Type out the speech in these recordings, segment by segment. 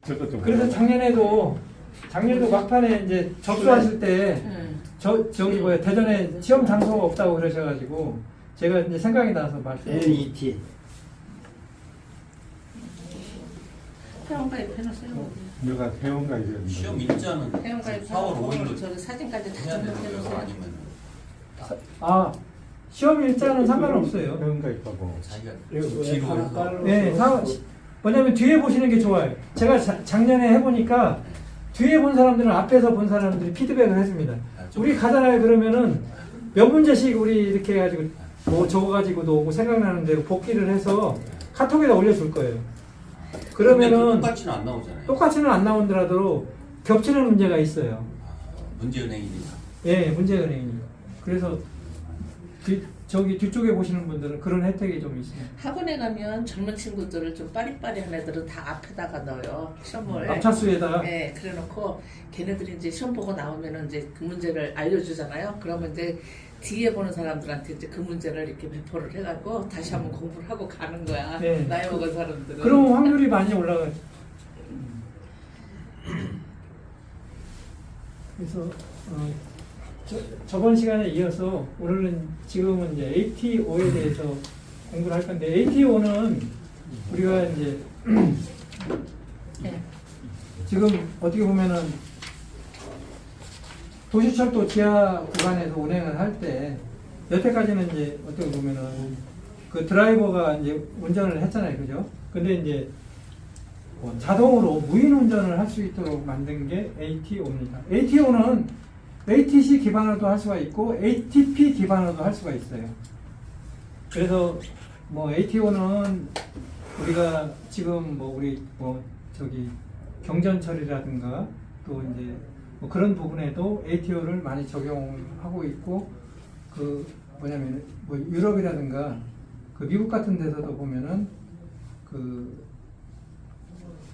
그래서 작년에도 막판에 이제 접수하실 때 저기 뭐야 대전에 시험 장소가 없다고 그러셔가지고 제가 이제 생각이 나서 말씀드렸어요. NET. 회원가입 해놓으세요. 내가 회원가입이었는데 시험 일자는 회원가입 4월 5일로 저기 사진까지 다 해야 되는 거예요? 등록해놓으세요. 아니면 아 시험 일자는 상관없어요. 회원가입하고 자기가 뒤로 뒤로 네, 뭐냐면 뒤에 보시는 게 좋아요. 제가 작년에 해보니까 뒤에 본 사람들은 앞에서 본 사람들이 피드백을 해줍니다. 우리 가잖아요. 그러면은 몇 문제씩 우리 이렇게 해가지고 뭐 적어가지고도 오고 생각나는 대로 복기를 해서 카톡에다 올려줄 거예요. 그러면은 똑같이는 안 나오잖아요. 똑같이는 안 나오더라도 겹치는 문제가 있어요. 문제은행이니까. 예, 문제은행이니까. 그래서 저기 뒤쪽에 보시는 분들은 그런 혜택이 좀 있습니다. 학원에 가면 젊은 친구들을 좀 빠리빠리한 애들은 다 앞에다가 넣어요. 시험을. 앞차수에다가. 네, 그래놓고 걔네들이 이제 시험 보고 나오면은 이제 그 문제를 알려주잖아요. 그러면 이제 뒤에 보는 사람들한테 이제 그 문제를 이렇게 배포를 해가지고 다시 한번 공부를 하고 가는 거야. 네. 나이 먹은 사람들은. 그럼 확률이 많이 올라가요. 그래서 저번 시간에 이어서 오늘은 지금은 이제 ATO에 대해서 공부를 할 건데 ATO는 우리가 이제 네. 지금 어떻게 보면은 도시철도 지하 구간에서 운행을 할 때 여태까지는 이제 어떻게 보면은 그 드라이버가 이제 운전을 했잖아요, 그죠? 근데 이제 자동으로 무인 운전을 할 수 있도록 만든 게 ATO입니다. ATO는 ATC 기반으로도 할 수가 있고 ATP 기반으로도 할 수가 있어요. 그래서 뭐 ATO는 우리가 지금 뭐 우리 뭐 저기 경전 처리라든가 또 이제 뭐 그런 부분에도 ATO를 많이 적용하고 있고 그 뭐냐면 뭐 유럽이라든가 그 미국 같은 데서도 보면은 그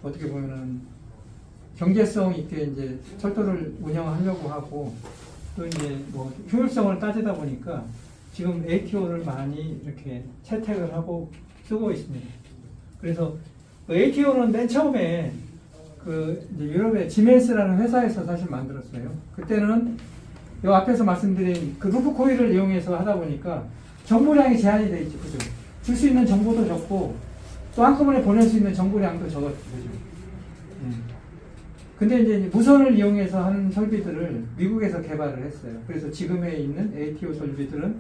어떻게 보면은 경제성 있게 이제 철도를 운영하려고 하고 또 이제 뭐 효율성을 따지다 보니까 지금 ATO를 많이 이렇게 채택을 하고 쓰고 있습니다. 그래서 그 ATO는 맨 처음에 그 이제 유럽의 지멘스라는 회사에서 사실 만들었어요. 그때는 이 앞에서 말씀드린 그 루프 코일을 이용해서 하다 보니까 정보량이 제한이 돼 있죠, 그죠? 줄 수 있는 정보도 적고 또 한꺼번에 보낼 수 있는 정보량도 적었죠, 그죠? 근데 이제 무선을 이용해서 하는 설비들을 미국에서 개발을 했어요. 그래서 지금에 있는 ATO 설비들은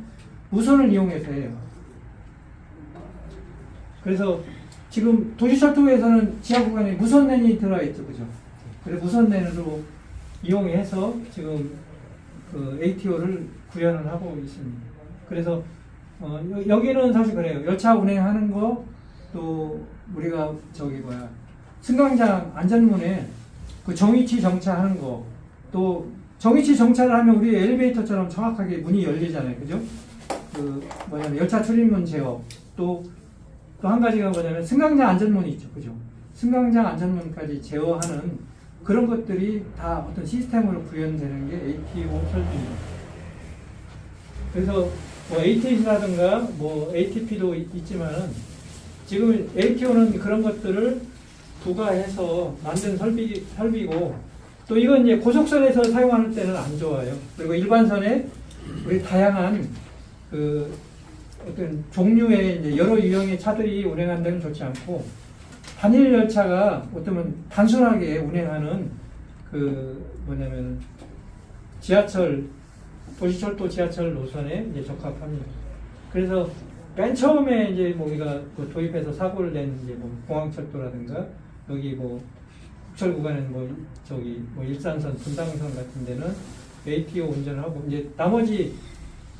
무선을 이용해서 해요. 그래서 지금 도시철도에서는 지하 구간에 무선랜이 들어와 있죠, 그죠? 그래서 무선랜으로 이용해서 지금 그 ATO를 구현을 하고 있습니다. 그래서 여기는 사실 그래요. 열차 운행하는 거, 또 우리가 저기 뭐야 승강장 안전문에 그 정위치 정차하는 거, 또 정위치 정차를 하면 우리 엘리베이터처럼 정확하게 문이 열리잖아요, 그죠? 그 뭐냐면 열차 출입문 제어, 또 한 가지가 뭐냐면 승강장 안전문이 있죠, 그죠? 승강장 안전문까지 제어하는 그런 것들이 다 어떤 시스템으로 구현되는 게 ATO 설비입니다. 그래서 뭐 ATC라든가 뭐 ATP도 있지만은 지금 ATO는 그런 것들을 부가해서 만든 설비고 또 이건 이제 고속선에서 사용할 때는 안 좋아요. 그리고 일반선에 우리 다양한 그 어떤 종류의 이제 여러 유형의 차들이 운행하는 데는 좋지 않고 단일 열차가 어쩌면 단순하게 운행하는 그 뭐냐면 지하철 도시철도 지하철 노선에 이제 적합합니다. 그래서 맨 처음에 이제 뭐 우리가 그 도입해서 사고를 낸 이제 뭐 공항철도라든가 여기 뭐 국철 구간은 뭐 저기 뭐 일산선, 분당선 같은 데는 ATO 운전을 하고 이제 나머지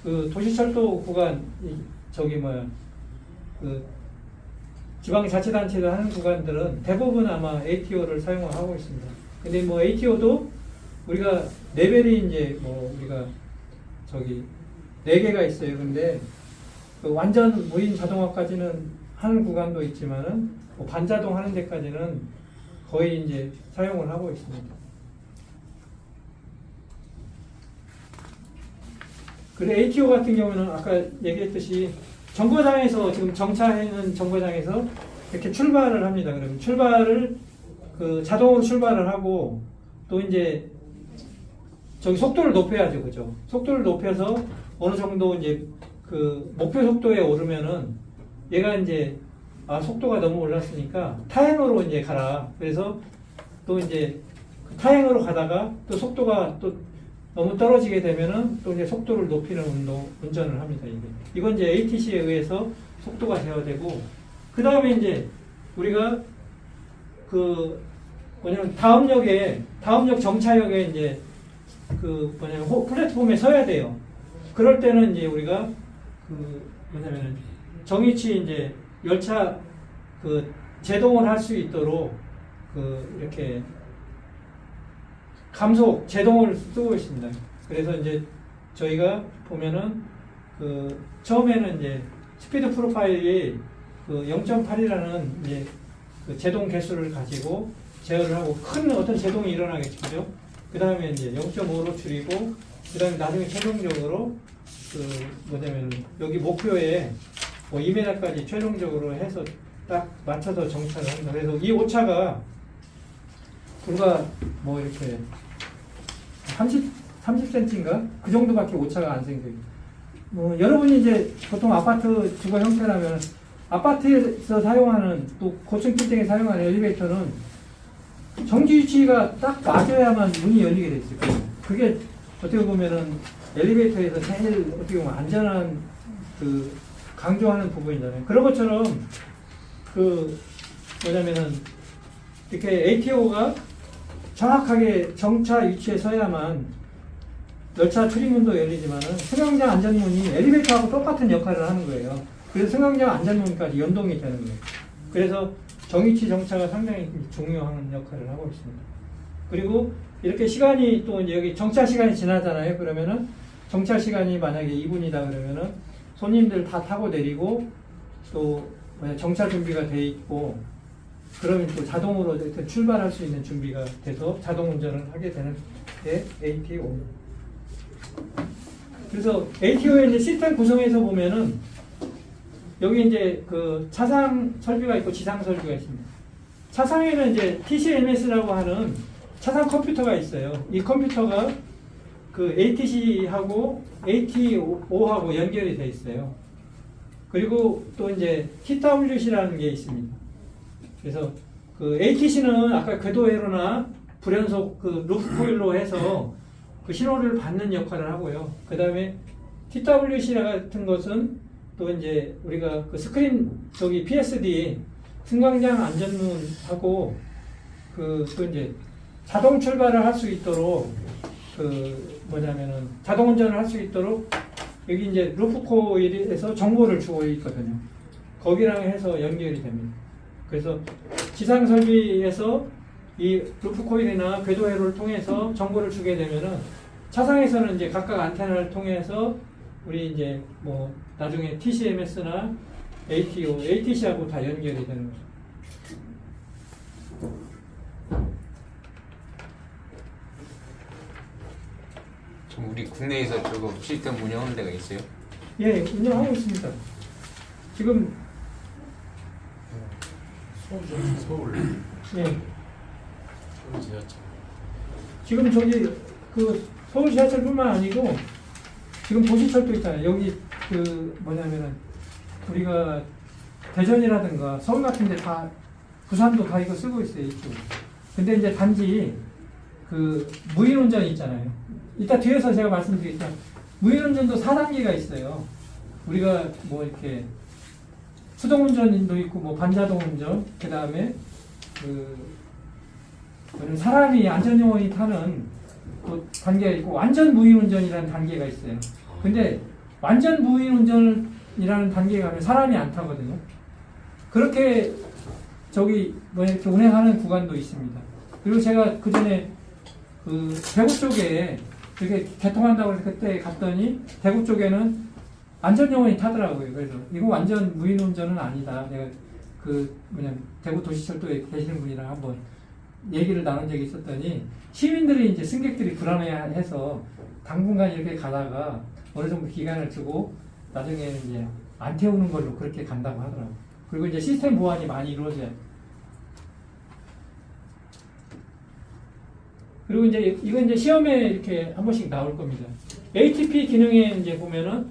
그 도시철도 구간 저기 뭐야 그 지방자치단체가 하는 구간들은 대부분 아마 ATO를 사용을 하고 있습니다. 근데 뭐 ATO도 우리가 레벨이 이제 뭐 우리가 저기 4개가 있어요. 근데 그 완전 무인 자동화까지는 하는 구간도 있지만은 뭐 반자동 하는 데까지는 거의 이제 사용을 하고 있습니다. 그리고 ATO 같은 경우는 아까 얘기했듯이 정거장에서 지금 정차하는 정거장에서 이렇게 출발을 합니다. 그러면 출발을 그 자동으로 출발을 하고 또 이제 저기 속도를 높여야죠, 그죠? 속도를 높여서 어느 정도 이제 그 목표 속도에 오르면은 얘가 이제 아 속도가 너무 올랐으니까 타행으로 이제 가라. 그래서 또 이제 그 타행으로 가다가 또 속도가 또 너무 떨어지게 되면은 또 이제 속도를 높이는 운전을 합니다. 이건 이제 ATC에 의해서 속도가 제어되고 그 다음에 이제 우리가 그 뭐냐면 다음 역 정차역에 이제 그 뭐냐면 플랫폼에 서야 돼요. 그럴 때는 이제 우리가 그 뭐냐면은 정위치 이제 열차 그 제동을 할 수 있도록 그 이렇게 감속 제동을 쓰고 있습니다. 그래서 이제 저희가 보면은 그 처음에는 이제 스피드 프로파일이 그 0.8이라는 이제 그 제동 개수를 가지고 제어를 하고 큰 어떤 제동이 일어나겠죠. 그 다음에 이제 0.5로 줄이고 그 다음에 나중에 최종적으로 그 뭐냐면 여기 목표에 뭐 2m까지 최종적으로 해서 딱 맞춰서 정차를 합니다. 그래서 이 오차가 불과 뭐 이렇게 30cm인가? 그 정도밖에 오차가 안 생겨요. 뭐 여러분이 이제 보통 아파트 주거 형태라면 아파트에서 사용하는 또 고층 빌딩에 사용하는 엘리베이터는 정지 위치가 딱 맞아야만 문이 열리게 돼 있어요. 그게 어떻게 보면은 엘리베이터에서 제일 어떻게 보면 안전한 그 강조하는 부분이잖아요. 그런 것처럼 그 뭐냐면은 이렇게 ATO가 정확하게 정차 위치에 서야만 열차 출입문도 열리지만은 승강장 안전문이 엘리베이터하고 똑같은 역할을 하는 거예요. 그래서 승강장 안전문까지 연동이 되는 거예요. 그래서 정위치 정차가 상당히 중요한 역할을 하고 있습니다. 그리고 이렇게 시간이 또 이제 여기 정차 시간이 지나잖아요. 그러면은 정차 시간이 만약에 2분이다 그러면은 손님들 다 타고 내리고 또 정차 준비가 돼 있고 그러면 또 자동으로 이렇게 출발할 수 있는 준비가 돼서 자동 운전을 하게 되는 게 ATO. 그래서 ATO의 이제 시스템 구성에서 보면은 여기 이제 그 차상 설비가 있고 지상 설비가 있습니다. 차상에는 이제 TCMS라고 하는 차상 컴퓨터가 있어요. 이 컴퓨터가 그 ATC하고 ATO하고 연결이 돼 있어요. 그리고 또 이제 TWC라는 게 있습니다. 그래서 그 ATC는 아까 궤도회로나 불연속 그 루프 코일로 해서 그 신호를 받는 역할을 하고요. 그 다음에 TWC 같은 것은 또 이제 우리가 그 스크린 저기 PSD 승강장 안전문하고 그 또 이제 자동 출발을 할 수 있도록 그 뭐냐면은 자동 운전을 할 수 있도록 여기 이제 루프 코일에서 정보를 주고 있거든요. 거기랑 해서 연결이 됩니다. 그래서 지상 설비에서 이 루프 코일이나 궤도회로를 통해서 정보를 주게 되면은 차상에서는 이제 각각 안테나를 통해서 우리 이제 뭐 나중에 TCMS나 ATO, ATC하고 다 연결이 되는 거죠. 지금 우리 국내에서 저거 시스템 운영하는 데가 있어요? 예, 운영하고 있습니다. 지금 서울 예, 서울 지하철 지금 저기 그 서울 지하철뿐만 아니고 지금 도시철도 있잖아요. 여기 그 뭐냐면은 우리가 대전이라든가 서울 같은 데 다 부산도 다 이거 쓰고 있어요. 이쪽. 근데 이제 단지 그 무인운전이 있잖아요. 이따 뒤에서 제가 말씀드리겠지만 무인운전도 4단계가 있어요. 우리가 뭐 이렇게 수동운전도 있고 뭐 반자동운전 그 다음에 그 사람이 안전요원이 타는 또 단계가 있고 완전 무인운전이라는 단계가 있어요. 근데 완전 무인운전이라는 단계에 가면 사람이 안 타거든요. 그렇게 저기 뭐 이렇게 운행하는 구간도 있습니다. 그리고 제가 그 전에 그 대구 쪽에 이렇게 개통한다고 해서 그때 갔더니 대구 쪽에는 안전요원이 타더라고요. 그래서 이거 완전 무인운전은 아니다. 내가 그 대구 도시철도에 계시는 분이랑 한번 얘기를 나눈 적이 있었더니 시민들이 이제 승객들이 불안해해서 당분간 이렇게 가다가 어느 정도 기간을 두고 나중에는 이제 안 태우는 걸로 그렇게 간다고 하더라고요. 그리고 이제 시스템 보완이 많이 이루어져요. 그리고 이제 이건 이제 시험에 이렇게 한 번씩 나올 겁니다. ATP 기능에 이제 보면은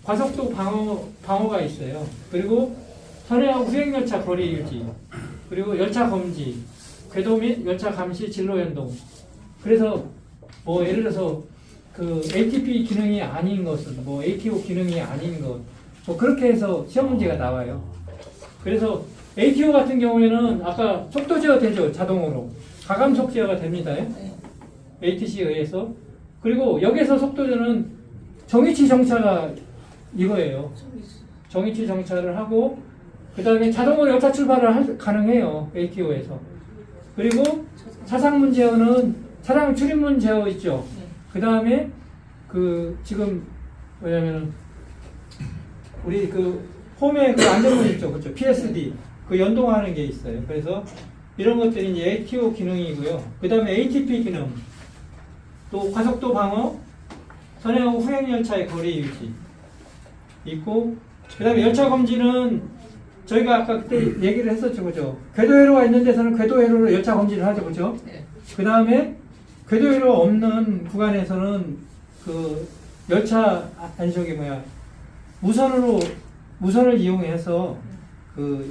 과속도 방어가 있어요. 그리고 선행하고 후행열차 거리 유지, 그리고 열차 검지, 궤도 및 열차 감시 진로 연동. 그래서 뭐 예를 들어서 그 ATP 기능이 아닌 것은 뭐 ATO 기능이 아닌 것, 뭐 그렇게 해서 시험 문제가 나와요. 그래서 ATO 같은 경우에는 아까 속도 제어 되죠, 자동으로. 가감속 제어가 됩니다. 네. ATC에 의해서. 그리고 여기서 속도제는 정위치 정차가 이거예요. 정위치 정차를 하고, 그 다음에 자동으로 열차 출발을 가능해요, ATO에서. 그리고 차상문 제어는 차량 출입문 제어 있죠. 그 다음에 지금 뭐냐면은 우리 홈에 안전문 있죠, 그렇죠? PSD 연동하는 게 있어요. 그래서 이런 것들이 이제 ATO 기능이고요. 그 다음에 ATP 기능, 또 과속도 방어, 선행하고 후행 열차의 거리 유지 있고, 그 다음에 열차 검지는 저희가 아까 그때 얘기를 했었죠, 그죠? 궤도 회로가 있는 데서는 궤도 회로로 열차 검지를 하죠, 그죠? 네. 그 다음에 궤도 회로 없는 구간에서는 열차 무선을 이용해서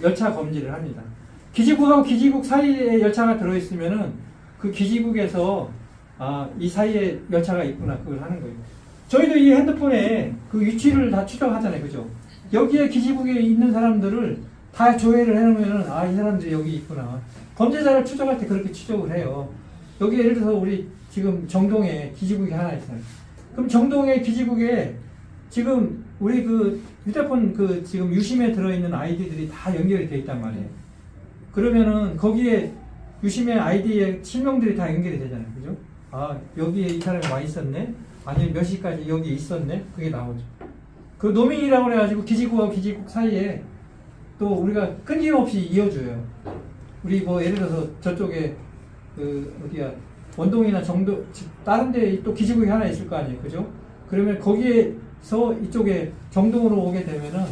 열차 검지를 합니다. 기지국하고 기지국 사이에 열차가 들어있으면은 그 기지국에서 이 사이에 열차가 있구나, 그걸 하는 거예요. 저희도 이 핸드폰에 그 위치를 다 추적하잖아요, 그죠? 여기에 기지국에 있는 사람들을 다 조회를 해놓으면은 이 사람들이 여기 있구나. 범죄자를 추적할 때 그렇게 추적을 해요. 여기 예를 들어서 우리 지금 정동에 기지국이 하나 있어요. 그럼 정동의 기지국에 지금 우리 휴대폰 지금 유심에 들어있는 아이디들이 다 연결이 돼 있단 말이에요. 그러면은 거기에 유심의 아이디에 실명들이 다 연결이 되잖아요, 그죠? 여기에 이 사람이 와 있었네? 아니면 몇 시까지 여기 있었네? 그게 나오죠. 그 노밍이라고 그래가지고 기지국하고 기지국 사이에 또 우리가 끊임없이 이어줘요. 우리 뭐 예를 들어서 저쪽에 원동이나 정도, 다른 데 또 기지국이 하나 있을 거 아니에요, 그죠? 그러면 거기에서 이쪽에 정동으로 오게 되면은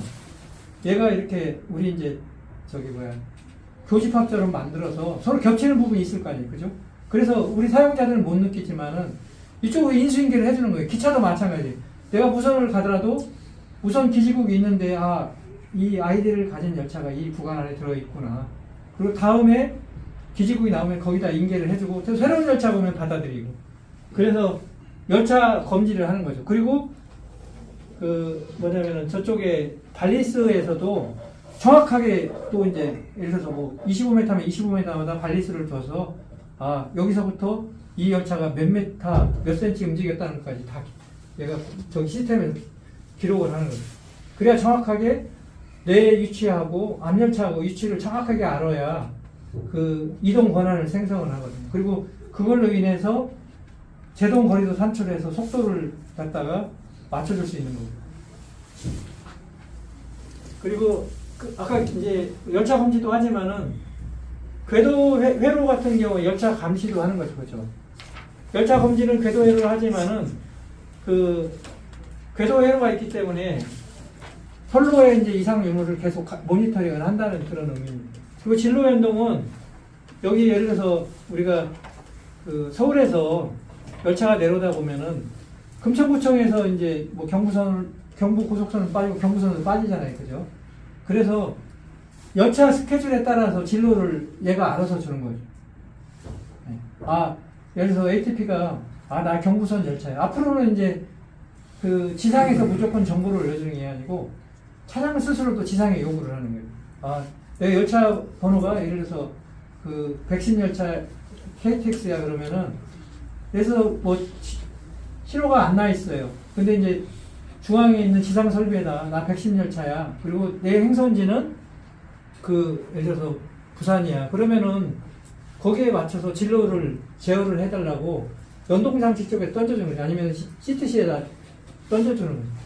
얘가 이렇게 우리 이제 교집합처럼 만들어서 서로 겹치는 부분이 있을 거 아니에요, 그죠? 그래서 우리 사용자들은 못 느끼지만은 이쪽으로 인수인계를 해주는 거예요. 기차도 마찬가지. 내가 무선을 가더라도 우선 기지국이 있는데 이 아이디를 가진 열차가 이 구간 안에 들어있구나. 그리고 다음에 기지국이 나오면 거기다 인계를 해주고 또 새로운 열차 보면 받아들이고. 그래서 열차 검지를 하는 거죠. 그리고 저쪽에 발리스에서도 정확하게 또 이제 예를 들어서 뭐 25m면 25m마다 발리스를 둬서 여기서부터 이 열차가 몇 메타 몇 센치 움직였다는 것까지 다 얘가 저기 시스템에 기록을 하는 거죠. 그래야 정확하게 내 위치하고 앞열차하고 위치를 정확하게 알아야 이동 권한을 생성을 하거든요. 그리고 그걸로 인해서 제동 거리도 산출해서 속도를 갖다가 맞춰줄 수 있는 거죠. 그리고 아까 이제 열차 검지도 하지만은 궤도 회로 같은 경우 열차 감시도 하는 거죠, 그렇죠? 열차 검지는 궤도 회로를 하지만은 궤도 회로가 있기 때문에 선로의 이제 이상 유무를 계속 모니터링을 한다는 그런 의미입니다. 그리고 진로 연동은 여기 예를 들어서 우리가 서울에서 열차가 내려오다 보면은 금천구청에서 이제 뭐 경부 고속선을 빠지고 경부선을 빠지잖아요, 그죠? 그래서 열차 스케줄에 따라서 진로를 얘가 알아서 주는 거죠. 예를 들어서 ATP가 나 경부선 열차야. 앞으로는 이제 지상에서 무조건 정보를 올려주는 게 아니고 차량 스스로도 지상에 요구를 하는 거예요. 여기 열차 번호가 예를 들어서 백신 열차 KTX야 그러면은 그래서 뭐 신호가 안 나 있어요. 근데 이제 중앙에 있는 지상 설비에다 나 백신 열차야. 그리고 내 행선지는 예를 들어서 부산이야. 그러면은 거기에 맞춰서 진로를 제어를 해달라고 연동장치 쪽에 던져주는 거죠. 아니면 CTC에다 던져주는 거죠.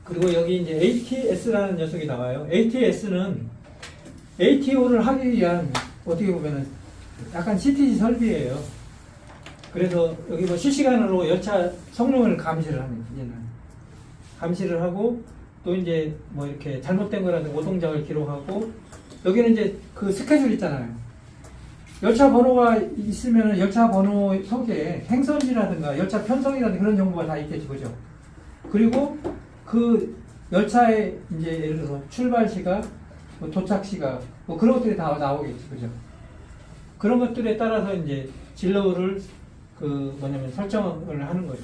그리고 여기 이제 ATS라는 녀석이 나와요. ATS는 ATO를 하기 위한 어떻게 보면은 약간 CTC 설비예요. 그래서 여기 뭐 실시간으로 열차 성능을 감시를 합니다. 감시를 하고 또 이제 뭐 이렇게 잘못된 거라든가 오동작을 기록하고 여기는 이제 그 스케줄 있잖아요. 열차 번호가 있으면 열차 번호 속에 행선지라든가 열차 편성이라든가 그런 정보가 다 있겠지, 그죠? 그리고 그 열차의 이제 예를 들어서 출발 시각, 뭐 도착 시각, 뭐 그런 것들이 다 나오겠지, 그죠? 그런 것들에 따라서 이제 진로를 그 뭐냐면 설정을 하는 거죠.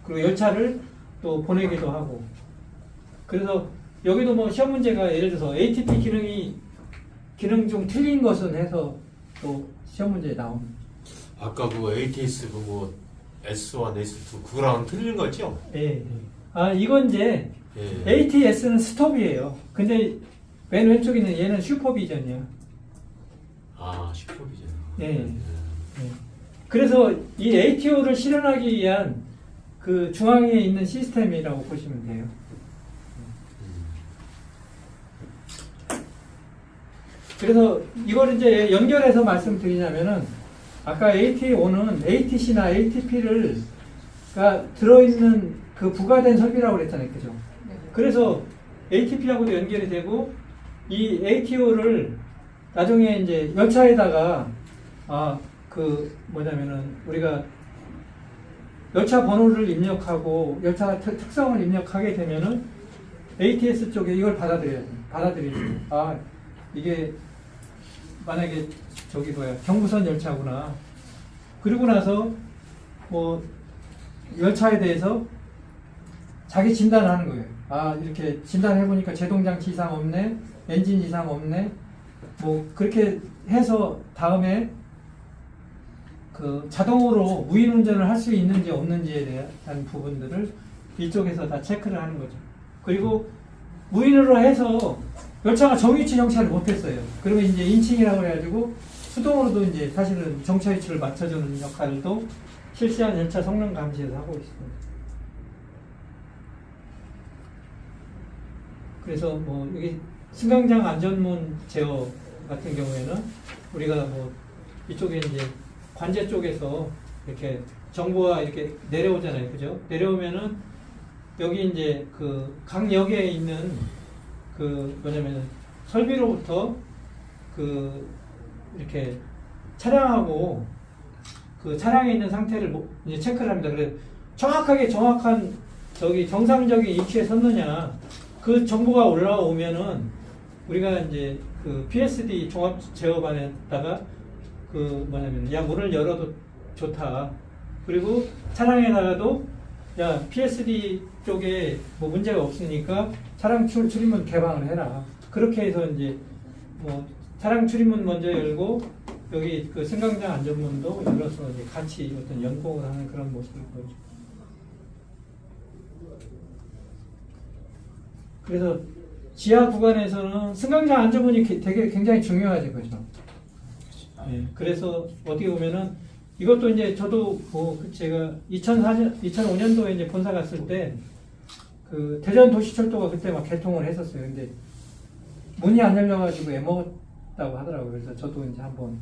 그리고 열차를 또 보내기도 하고. 그래서 여기도 뭐 시험 문제가 예를 들어서 ATP 기능 중 틀린 것은 해서 또 시험 문제에 나옵니다. 아까 그 ATS 그뭐 S1, S2 그거랑 틀린 거죠? 예. 아, 이건 이제 예. ATS는 스톱이에요. 근데 맨 왼쪽에 있는 얘는 슈퍼비전이야. 아 슈퍼비전. 예. 그래서 이 ATO를 실현하기 위한 그 중앙에 있는 시스템이라고 보시면 돼요. 그래서 이걸 이제 연결해서 말씀드리냐면은 아까 AT5는 ATC나 ATP가 들어있는 그 부가된 설비라고 그랬잖아요. 그죠? 그래서 ATP하고도 연결이 되고 이 ATO를 나중에 이제 열차에다가 그 뭐냐면은 우리가 열차 번호를 입력하고 열차 특성을 입력하게 되면은 ATS 쪽에 이걸 받아들이죠. 아, 이게 만약에 저기 뭐야 경부선 열차구나. 그리고 나서 뭐 열차에 대해서 자기 진단을 하는 거예요. 아, 이렇게 진단해 보니까 제동장치 이상 없네, 엔진 이상 없네. 뭐 그렇게 해서 다음에 그 자동으로 무인 운전을 할 수 있는지 없는지에 대한 부분들을 이쪽에서 다 체크를 하는 거죠. 그리고 무인으로 해서 열차가 정위치 정차를 못했어요. 그러면 이제 인칭이라고 해가지고 수동으로도 이제 사실은 정차 위치를 맞춰주는 역할도 실시간 열차 성능 감시에서 하고 있습니다. 그래서 뭐 여기 승강장 안전문 제어 같은 경우에는 우리가 뭐 이쪽에 이제 관제 쪽에서 이렇게 정보가 이렇게 내려오잖아요. 그죠? 내려오면은 여기 이제 그 각 역에 있는 그 뭐냐면 설비로부터 그 이렇게 차량하고 그 차량에 있는 상태를 이제 체크를 합니다. 그래서 정확한 저기 정상적인 위치에 섰느냐 그 정보가 올라오면은 우리가 이제 그 PSD 종합 제어반에다가 그 뭐냐면 야 문을 열어도 좋다. 그리고 차량에다가도 야 PSD 쪽에 뭐 문제가 없으니까 차량 출입문 개방을 해라. 그렇게 해서 이제 뭐 차량 출입문 먼저 열고 여기 그 승강장 안전문도 열어서 이제 같이 어떤 연공을 하는 그런 모습을 보여줍니다. 그래서 지하 구간에서는 승강장 안전문이 되게 굉장히 중요하죠, 그죠? 네, 그래서 어떻게 보면은 이것도 이제 저도 뭐 제가 2005년도에 이제 본사 갔을 때 그 대전 도시철도가 그때 막 개통을 했었어요. 근데 문이 안 열려가지고 애먹었다고 하더라고요. 그래서 저도 이제 한번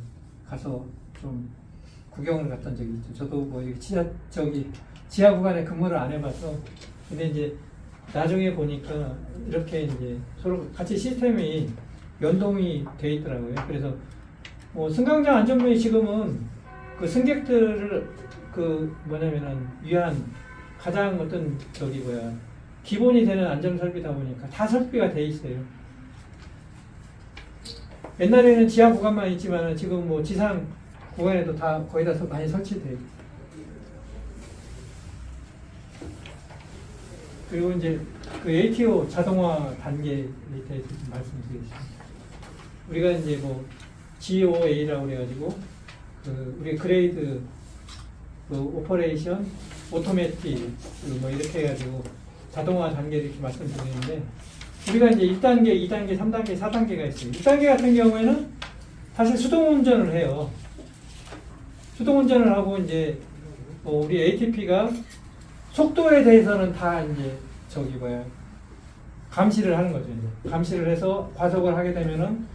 가서 좀 구경을 갔던 적이 있죠. 저도 뭐 지하 구간에 근무를 안 해봐서 근데 이제 나중에 보니까 이렇게 이제 서로 같이 시스템이 연동이 돼 있더라고요. 그래서 뭐 승강장 안전문이 지금은 그 승객들을 그 뭐냐면은 위한 가장 어떤 저기 뭐야 기본이 되는 안전 설비다 보니까 다 설비가 돼 있어요. 옛날에는 지하 구간만 있지만은 지금 뭐 지상 구간에도 다 거의 다 많이 설치돼 있고. 그리고 이제 그 ATO 자동화 단계에 대해서 좀 말씀드리겠습니다. 우리가 이제 뭐 GOA라고 그래가지고 그 우리 그레이드 그 오퍼레이션 오토매틱 뭐 이렇게 해가지고 자동화 단계를 이렇게 말씀드리는데 우리가 이제 1단계, 2단계, 3단계, 4단계가 있어요. 1단계 같은 경우에는 사실 수동 운전을 해요. 수동 운전을 하고 이제 뭐 우리 ATP가 속도에 대해서는 다 이제 저기 뭐야 감시를 하는 거죠. 이제 감시를 해서 과속을 하게 되면은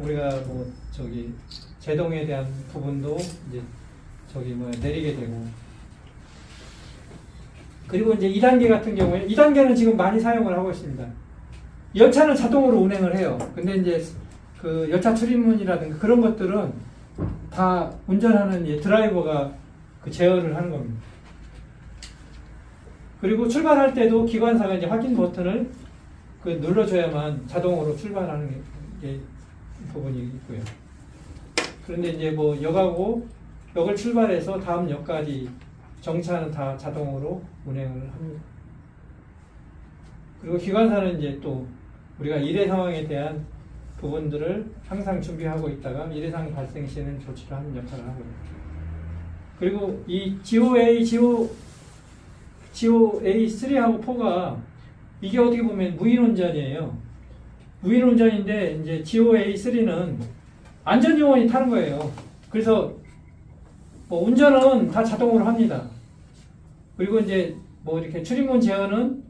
우리가 뭐 저기 제동에 대한 부분도 이제 저기 뭐야 내리게 되고 그리고 이제 2단계 같은 경우에 2단계는 지금 많이 사용을 하고 있습니다. 열차는 자동으로 운행을 해요. 근데 이제 그 열차 출입문이라든가 그런 것들은 다 운전하는 이 드라이버가 그 제어를 하는 겁니다. 그리고 출발할 때도 기관사가 이제 확인 버튼을 그 눌러줘야만 자동으로 출발하는 게 부분이 있고요. 그런데 이제 뭐 역을 출발해서 다음 역까지 정차는 다 자동으로 운행을 합니다. 그리고 기관사는 이제 또 우리가 일회 상황에 대한 부분들을 항상 준비하고 있다가 일회 상황 발생 시에는 조치를 하는 역할을 하고요. 그리고 이 GOA3하고 4가 이게 어떻게 보면 무인운전이에요. 무인운전인데 이제 GOA3는 안전요원이 타는 거예요. 그래서 뭐 운전은 다 자동으로 합니다. 그리고 이제 뭐 이렇게 출입문 제어는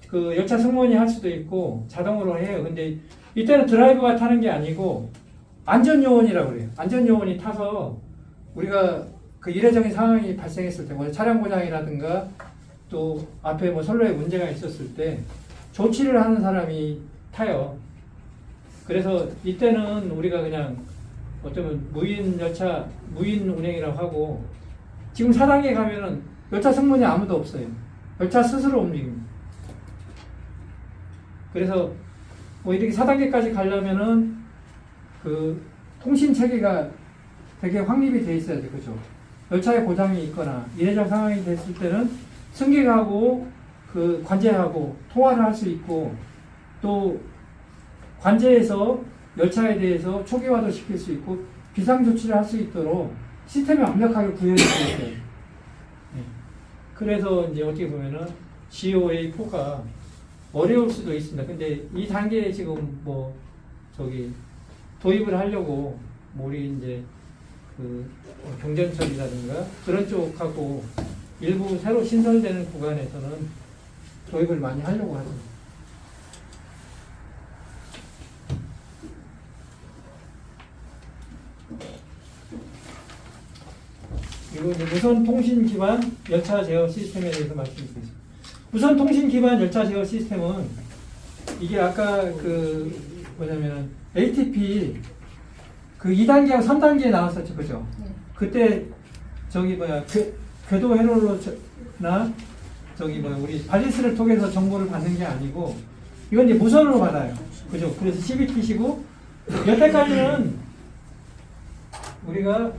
그 열차 승무원이 할 수도 있고 자동으로 해요. 근데 이때는 드라이버가 타는 게 아니고 안전요원이라고 그래요. 안전요원이 타서 우리가 그 이례적인 상황이 발생했을 때, 뭐 차량 고장이라든가 또 앞에 뭐 선로에 문제가 있었을 때 조치를 하는 사람이 타요. 그래서 이때는 우리가 그냥 어쩌면 무인 운행이라고 하고, 지금 4단계 가면은 열차 승무원이 아무도 없어요. 열차 스스로 움직입니다. 그래서 뭐 이렇게 4단계까지 가려면은 그 통신 체계가 되게 확립이 돼 있어야 돼, 그죠? 열차에 고장이 있거나 이례적 상황이 됐을 때는 승객하고 그 관제하고 통화를 할 수 있고, 또 관제에서 열차에 대해서 초기화도 시킬 수 있고 비상조치를 할 수 있도록 시스템이 완벽하게 구현이 되어 있어요. 네. 그래서 이제 어떻게 보면은 GOA4가 어려울 수도 있습니다. 근데 이 단계에 지금 뭐 도입을 하려고 뭐 우리 이제 그 경전철이라든가 그런 쪽하고 일부 새로 신설되는 구간에서는 도입을 많이 하려고 하죠. 그리고 이제 무선 통신 기반 열차 제어 시스템에 대해서 말씀드리겠습니다. 무선 통신 기반 열차 제어 시스템은 이게 아까 그 뭐냐면 ATP 그 2단계하고 3단계에 나왔었죠, 그죠? 네. 그때 궤도 회로나 우리 발리스를 통해서 정보를 받는 게 아니고 이건 이제 무선으로 받아요, 그죠? 그래서 CBTC고 여태까지는 우리가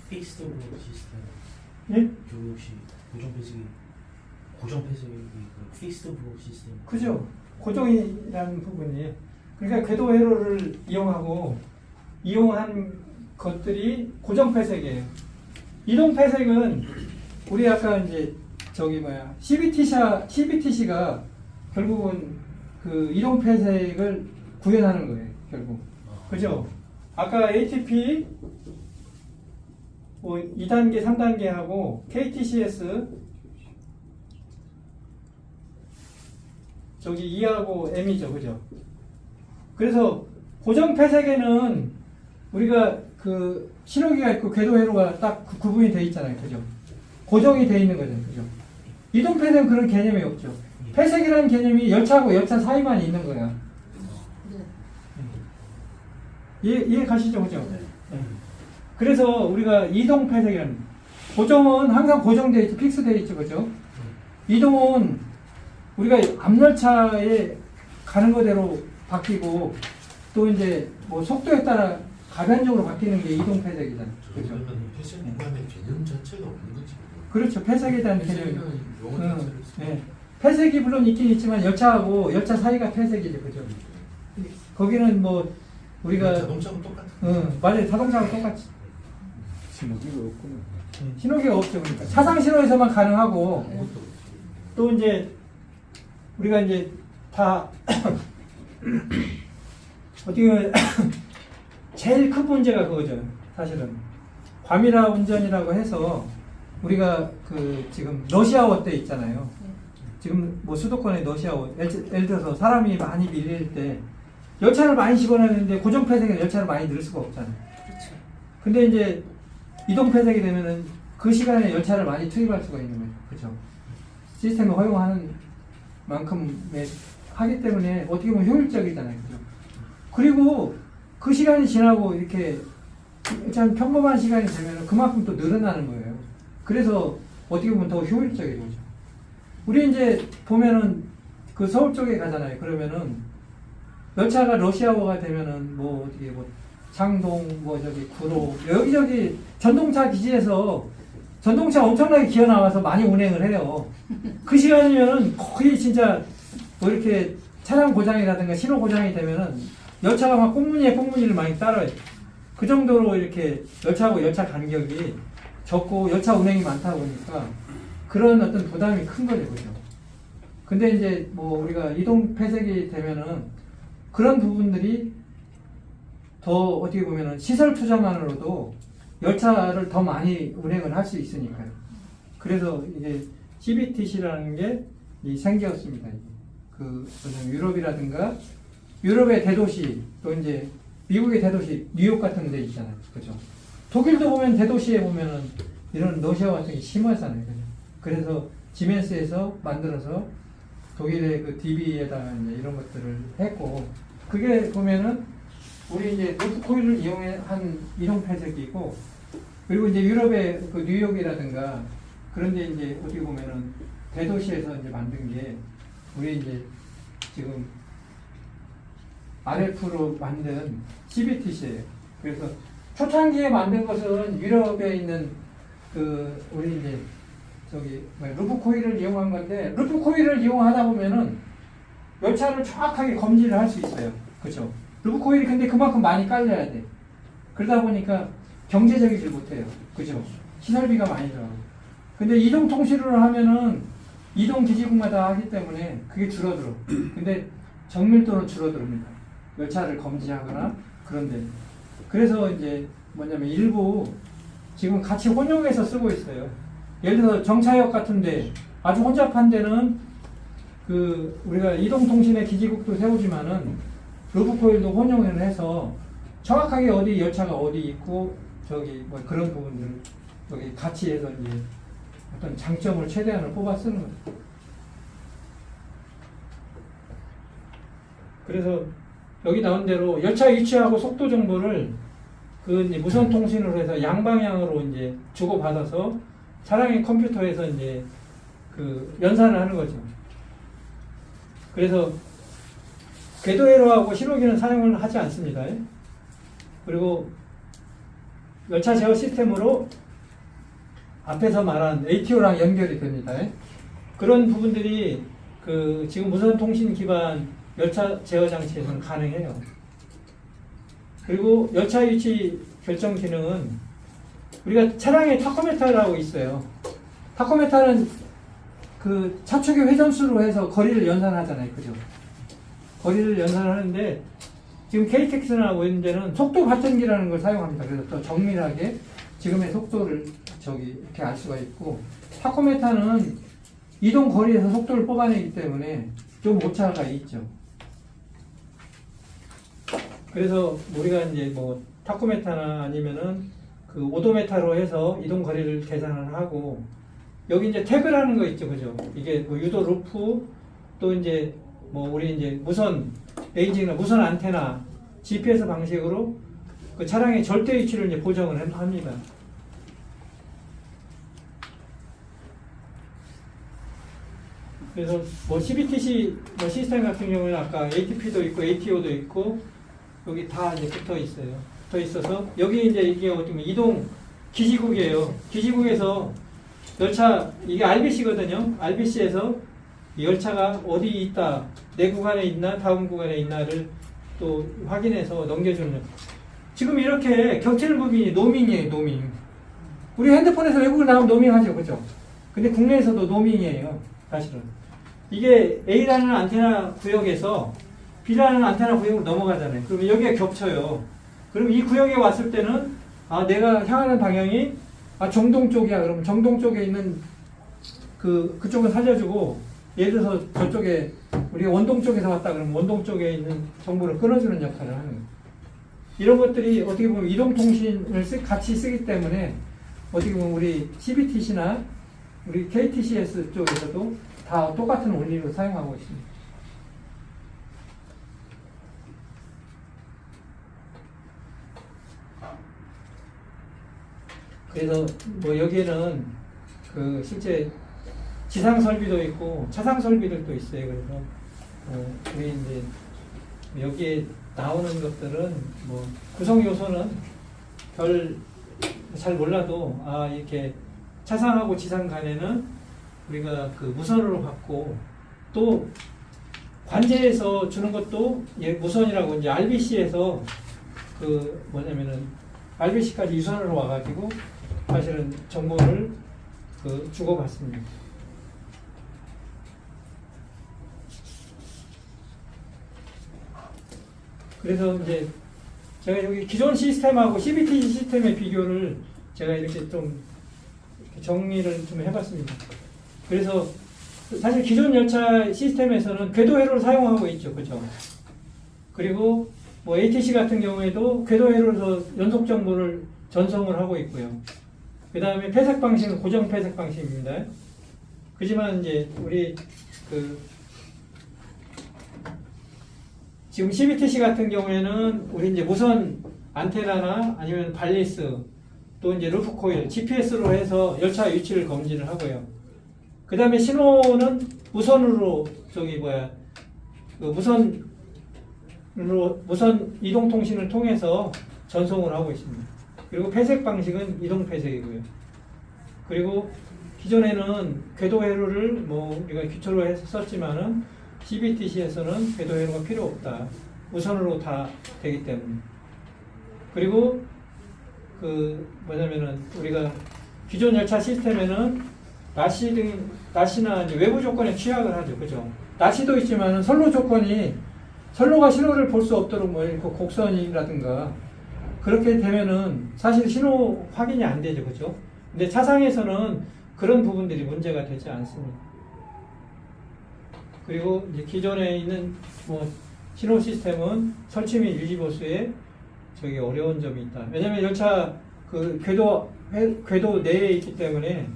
페이스드 오브 시스템. 예? 그 혹시 고정 폐쇄기 그 페이스드 오브 시스템. 그죠? 고정이라는 부분이, 그러니까 궤도 회로를 이용한 것들이 고정 폐색이에요. 이동 폐색은 우리 아까 이제 CBTC가 결국은 그 이동 폐색을 구현하는 거예요, 결국. 그죠? 아까 ATP 뭐 2단계, 3단계하고 KTCS 2하고 M이죠, 그죠? 그래서 고정 폐색에는 우리가 그 신호기가 있고 궤도 회로가 딱 구분이 돼 있잖아요, 그죠? 고정이 돼 있는 거죠, 그죠? 이동 폐색은 그런 개념이 없죠. 폐색이라는 개념이 열차하고 열차 사이만 있는 거야. 이해 가시죠, 그죠? 네. 그래서 우리가 이동 폐색이라는, 고정은 항상 고정되어 있죠, 픽스되어 있죠, 그죠? 이동은 우리가 앞열차에 가는 거대로 바뀌고, 또 이제 뭐 속도에 따라 가변적으로 바뀌는 게 이동 폐색이잖아요, 그죠? 그러면 회색 구간의 개념 자체가 없는 거지. 그렇죠, 폐색에 대한 개념이. 회색이라는 용어 자체를 네. 폐색이 물론 있긴 있지만 열차하고 열차 사이가 폐색이죠, 그죠? 거기는 뭐 우리가 자동차하고 똑같은. 맞아요, 자동차하고 똑같이. 신호기가 없구나. 신호기가 없죠, 그러니까 사상 신호에서만 가능하고, 또 이제 우리가 이제 다 어떻게 보면 제일 큰 문제가 그거죠. 사실은 과밀화 운전이라고 해서 우리가 그 지금 러시아워 때 있잖아요. 지금 뭐 수도권의 러시아워 예를 들어서 사람이 많이 밀릴 때 열차를 많이 집어넣는데 고정 폐색에 열차를 많이 넣을 수가 없잖아요. 그렇죠. 근데 이제 이동 폐색이 되면은 그 시간에 열차를 많이 투입할 수가 있는 거죠. 그죠? 시스템을 허용하는 만큼의 하기 때문에 어떻게 보면 효율적이잖아요. 그죠? 그리고 그 시간이 지나고 이렇게 참 평범한 시간이 되면 그만큼 또 늘어나는 거예요. 그래서 어떻게 보면 더 효율적이죠. 그죠? 우리 이제 보면은 그 서울 쪽에 가잖아요. 그러면은 열차가 러시아워가 되면은 뭐 어떻게 뭐 창동 뭐 저기 구로 여기저기 전동차 기지에서 전동차 엄청나게 기어 나와서 많이 운행을 해요. 그 시간이면은 거의 진짜 뭐 이렇게 차량 고장이라든가 신호 고장이 되면은 열차가 막 꽁무니에 꽁무니를 많이 따라요. 그 정도로 이렇게 열차하고 열차 간격이 적고 열차 운행이 많다 보니까 그런 어떤 부담이 큰 거죠, 그죠? 근데 이제 뭐 우리가 이동 폐색이 되면은 그런 부분들이 더 어떻게 보면은 시설 투자만으로도 열차를 더 많이 운행을 할 수 있으니까요. 그래서 이제 CBTC라는 게 생겼습니다. 그 유럽이라든가 유럽의 대도시 또 이제 미국의 대도시 뉴욕 같은 데 있잖아요. 그죠? 독일도 보면 대도시에 보면은 이런 러시아 같은 게 심하잖아요. 그죠? 그래서 지멘스에서 만들어서 독일의 그 DB에다가 이제 이런 것들을 했고 그게 보면은 우리 이제 노트코일을 이용한 이동 폐색이고 그리고 이제 유럽의 그 뉴욕이라든가 그런데 이제 어떻게 보면은 대도시에서 이제 만든 게 우리 이제 지금 RF로 만든 CBTC예요. 그래서 초창기에 만든 것은 유럽에 있는 그 우리 이제 저기 루프 코일을 이용한 건데 루프 코일을 이용하다 보면은 열차를 정확하게 검지를 할 수 있어요. 그렇죠? 루프 코일이 근데 그만큼 많이 깔려야 돼. 그러다 보니까 경제적이질 못해요. 그죠? 시설비가 많이 들어가고. 근데 이동 통신으로 하면은 이동 기지국마다 하기 때문에 그게 줄어들어. 근데 정밀도는 줄어듭니다. 열차를 검지하거나 그런데. 그래서 이제 뭐냐면 일부 지금 같이 혼용해서 쓰고 있어요. 예를 들어서 정차역 같은데 아주 혼잡한 데는 그 우리가 이동통신의 기지국도 세우지만은 루프코일도 혼용을 해서 정확하게 어디 열차가 어디 있고 저기 뭐 그런 부분들 여기 같이 해서 이제 어떤 장점을 최대한을 뽑아 쓰는 거죠. 그래서 여기 나온 대로 열차 위치하고 속도 정보를 그 이제 무선 통신으로 해서 양방향으로 이제 주고 받아서 차량의 컴퓨터에서 이제 그 연산을 하는 거죠. 그래서 궤도회로하고 신호기는 사용을 하지 않습니다. 그리고 열차 제어 시스템으로 앞에서 말한 ATO랑 연결이 됩니다. 그런 부분들이 그 지금 무선 통신 기반 열차 제어 장치에서는 가능해요. 그리고 열차 위치 결정 기능은 우리가 차량에 타코메타라고 있어요. 타코메타는 그 차축의 회전수로 해서 거리를 연산하잖아요. 그죠? 거리를 연산하는데 지금 KTX나 뭐 이런 데는 속도 발전기라는 걸 사용합니다. 그래서 더 정밀하게 지금의 속도를 저기 이렇게 알 수가 있고 타코메타는 이동 거리에서 속도를 뽑아내기 때문에 좀 오차가 있죠. 그래서 우리가 이제 뭐 타코메타나 아니면은 그 오도메타로 해서 이동 거리를 계산을 하고 여기 이제 태그라는 거 있죠, 그죠? 이게 뭐 유도 루프 또 이제 뭐 우리 이제 무선 레인징이나 무선 안테나 GPS 방식으로 그 차량의 절대 위치를 이제 보정을 합니다. 그래서 뭐 CBTC 뭐 시스템 같은 경우는 아까 ATP도 있고 ATO도 있고 여기 다 이제 붙어 있어요. 붙어 있어서 여기 이제 이게 어떻게 보면 이동 기지국이에요. 기지국에서 열차 이게 RBC거든요. RBC에서 열차가 어디 있다, 내 구간에 있나 다음 구간에 있나를 또 확인해서 넘겨주는. 지금 이렇게 겹칠 부분이 노밍이에요. 노밍. 우리 핸드폰에서 외국을 나가면 노밍하죠, 그죠? 근데 국내에서도 노밍이에요, 사실은. 이게 A라는 안테나 구역에서 B라는 안테나 구역으로 넘어가잖아요. 그러면 여기가 겹쳐요. 그럼 이 구역에 왔을 때는 아 내가 향하는 방향이 아 정동 쪽이야. 그러면 정동 쪽에 있는 그쪽은 살려주고 예를 들어서 저쪽에 우리가 원동 쪽에서 왔다 그러면 원동 쪽에 있는 정보를 끊어주는 역할을 하는 거예요. 이런 것들이 어떻게 보면 이동통신을 같이 쓰기 때문에 어떻게 보면 우리 CBTC나 우리 KTCS 쪽에서도 다 똑같은 원리로 사용하고 있습니다. 그래서 뭐 여기에는 그 실제 지상 설비도 있고 차상 설비들도 있어요. 그래서 우리 이제 여기에 나오는 것들은 뭐 구성 요소는 별 잘 몰라도 아 이렇게 차상하고 지상 간에는 우리가 그 무선으로 받고 또 관제에서 주는 것도 예, 무선이라고 이제 RBC에서 그 뭐냐면은 RBC까지 유선으로 와가지고 사실은 정보를 그 주고받습니다. 그래서 이제 제가 여기 기존 시스템하고 CBT 시스템의 비교를 제가 이렇게 좀 정리를 좀 해봤습니다. 그래서 사실 기존 열차 시스템에서는 궤도 회로를 사용하고 있죠, 그죠? 그리고 뭐 ATC 같은 경우에도 궤도 회로에서 연속 정보를 전송을 하고 있고요. 그 다음에 폐색 방식은 고정 폐색 방식입니다. 그지만 이제 우리 지금 CBTC 같은 경우에는 우리 이제 무선 안테나나 아니면 발리스 또 이제 루프 코일, GPS로 해서 열차 위치를 검진을 하고요. 그 다음에 신호는 무선으로 무선 이동 통신을 통해서 전송을 하고 있습니다. 그리고 폐색 방식은 이동 폐색이고요. 그리고 기존에는 궤도 회로를 뭐 우리가 기초로 해서 썼지만은 CBTC에서는 궤도 회로가 필요 없다. 무선으로 다 되기 때문에. 그리고 뭐냐면은 우리가 기존 열차 시스템에는 나시나 이제 외부 조건에 취약을 하죠. 그죠? 나시도 있지만은 선로가 신호를 볼 수 없도록 뭐 이렇게 곡선이라든가 그렇게 되면은 사실 신호 확인이 안 되죠. 그죠? 근데 차상에서는 그런 부분들이 문제가 되지 않습니다. 그리고 이제 기존에 있는 뭐 신호 시스템은 설치 및 유지 보수에 저기 어려운 점이 있다. 왜냐면 열차 그 궤도 내에 있기 때문에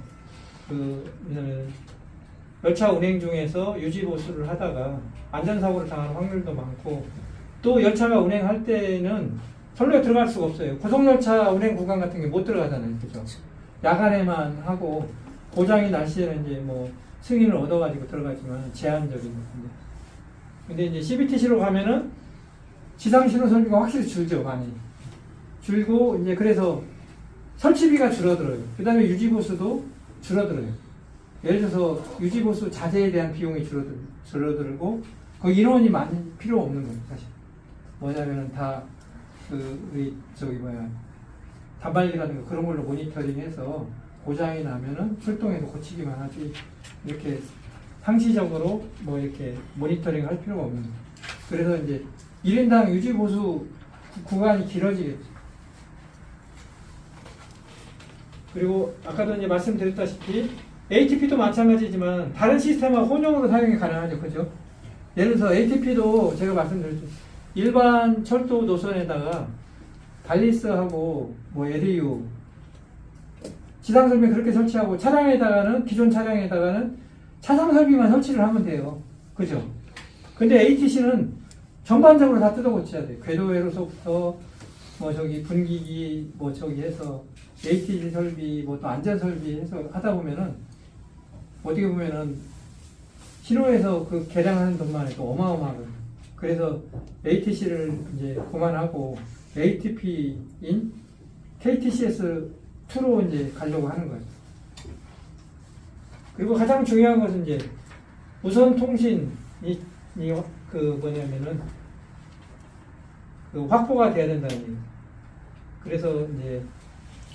왜냐면 열차 운행 중에서 유지 보수를 하다가 안전사고를 당하는 확률도 많고 또 열차가 운행할 때는 선로에 들어갈 수가 없어요. 고속열차 운행 구간 같은 게 못 들어가잖아요. 그죠? 야간에만 하고 고장이 날 시에는 이제 뭐 승인을 얻어가지고 들어가지만 제한적인 건데. 근데 이제 CBTC로 가면은 지상 신호 설비가 확실히 줄죠, 많이. 줄고, 이제 그래서 설치비가 줄어들어요. 그 다음에 유지보수도 줄어들어요. 예를 들어서 유지보수 자재에 대한 비용이 줄어들고, 그 인원이 많이 필요 없는 거예요, 사실. 뭐냐면은 다, 단발기라든가 그런 걸로 모니터링해서 고장이 나면은 출동해서 고치기만 하지, 이렇게 상시적으로 뭐 이렇게 모니터링 할 필요가 없는 거예요. 그래서 이제 1인당 유지보수 구간이 길어지겠죠. 그리고 아까도 이제 말씀드렸다시피 ATP도 마찬가지지만 다른 시스템과 혼용으로 사용이 가능하죠. 그죠? 예를 들어서 ATP도 제가 말씀드렸죠. 일반 철도 노선에다가 발리스하고 뭐 LEU 지상 설비 그렇게 설치하고 기존 차량에다가는 차상 설비만 설치를 하면 돼요. 그죠? 근데 ATC는 전반적으로 다 뜯어 고쳐야 돼요. 궤도 회로서부터 뭐 저기 분기기 뭐 저기 해서 ATC 설비 뭐 또 안전 설비 해서 하다 보면은 어떻게 보면은 신호에서 그 개량하는 돈만 해도 어마어마하거든요. 그래서 ATC를 이제 그만하고 ATP인 KTCS2로 이제 가려고 하는 거예요. 그리고 가장 중요한 것은 이제 무선 통신이 확보가 돼야 된다는 얘기예요. 그래서 이제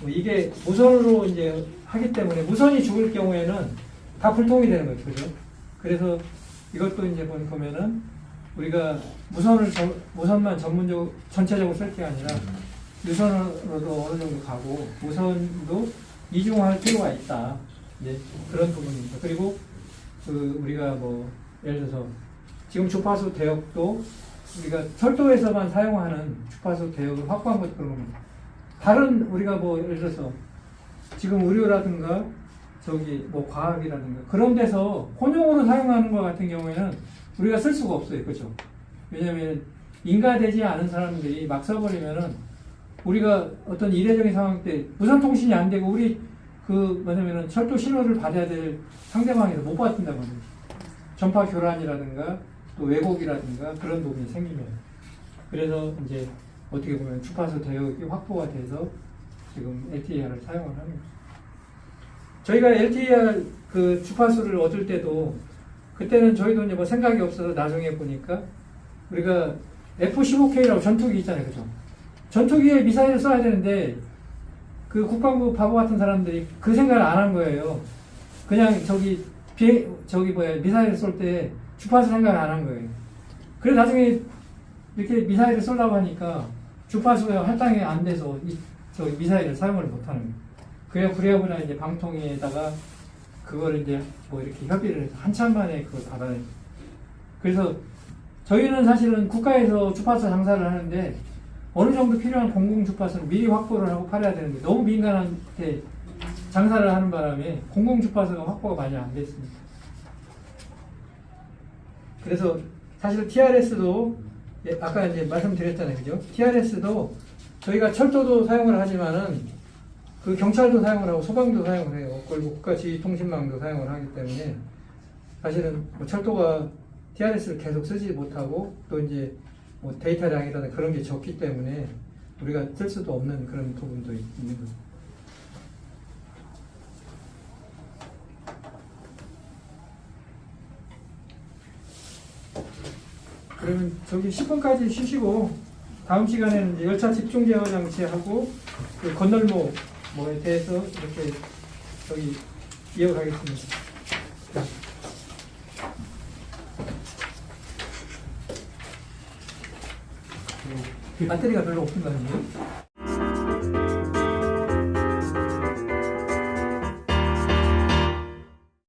뭐 이게 무선으로 이제 하기 때문에 무선이 죽을 경우에는 다 불통이 되는 거죠. 그죠? 그래서 이것도 이제 보면은 우리가 무선만 전체적으로 쓸 게 아니라 유선으로도 어느 정도 가고 무선도 이중화할 필요가 있다. 이제 그런 부분입니다. 그리고 그 우리가 뭐 예를 들어서 지금 주파수 대역도 우리가 철도에서만 사용하는 주파수 대역을 확보한 것도 그런 겁니다. 다른 우리가 뭐 예를 들어서 지금 의료라든가 저기 뭐 과학이라든가 그런 데서 혼용으로 사용하는 것 같은 경우에는 우리가 쓸 수가 없어요. 그죠? 왜냐하면 인가되지 않은 사람들이 막 써버리면은 우리가 어떤 이례적인 상황 때 무선 통신이 안 되고 우리 그 뭐냐면은 철도 신호를 받아야 될 상대방에서 못 받는다고 합니다. 전파 교란이라든가 또 왜곡이라든가 그런 부분이 생기면 그래서 이제 어떻게 보면 주파수 대역이 확보가 돼서 지금 LTER을 사용을 하는 거죠. 저희가 LTER 그 주파수를 얻을 때도 그때는 저희도 이제 뭐 생각이 없어서 나중에 보니까 우리가 F-15K라고 전투기 있잖아요, 그죠? 전투기에 미사일을 쏴야 되는데 그 국방부 바보 같은 사람들이 그 생각을 안 한 거예요. 그냥 미사일을 쏠 때 주파수 생각을 안 한 거예요. 그래서 나중에 이렇게 미사일을 쏘려고 하니까 주파수가 할당이 안 돼서 미사일을 사용을 못 하는 거예요. 그래야 부랴부랴 이제 방통위에다가 그거를 이제 뭐 이렇게 협의를 해서 한참 만에 그걸 받아내요. 그래서 저희는 사실은 국가에서 주파수 장사를 하는데 어느 정도 필요한 공공 주파수는 미리 확보를 하고 팔아야 되는데 너무 민간한테 장사를 하는 바람에 공공 주파수가 확보가 많이 안 됐습니다. 그래서 사실 TRS도 아까 이제 말씀드렸잖아요, 그죠? TRS도 저희가 철도도 사용을 하지만은 그 경찰도 사용을 하고 소방도 사용을 해요. 그리고 국가지휘통신망도 사용을 하기 때문에 사실은 뭐 철도가 TRS를 계속 쓰지 못하고 또 이제 뭐 데이터량이라든가 그런 게 적기 때문에 우리가 쓸 수도 없는 그런 부분도 있는 거죠. 그러면 저기 10분까지 쉬시고 다음 시간에는 이제 열차 집중 제어 장치하고 그 건널목 뭐에 대해서 이렇게 저기 이어가겠습니다. 자. 배터리가 별로 없는 거 아니에요?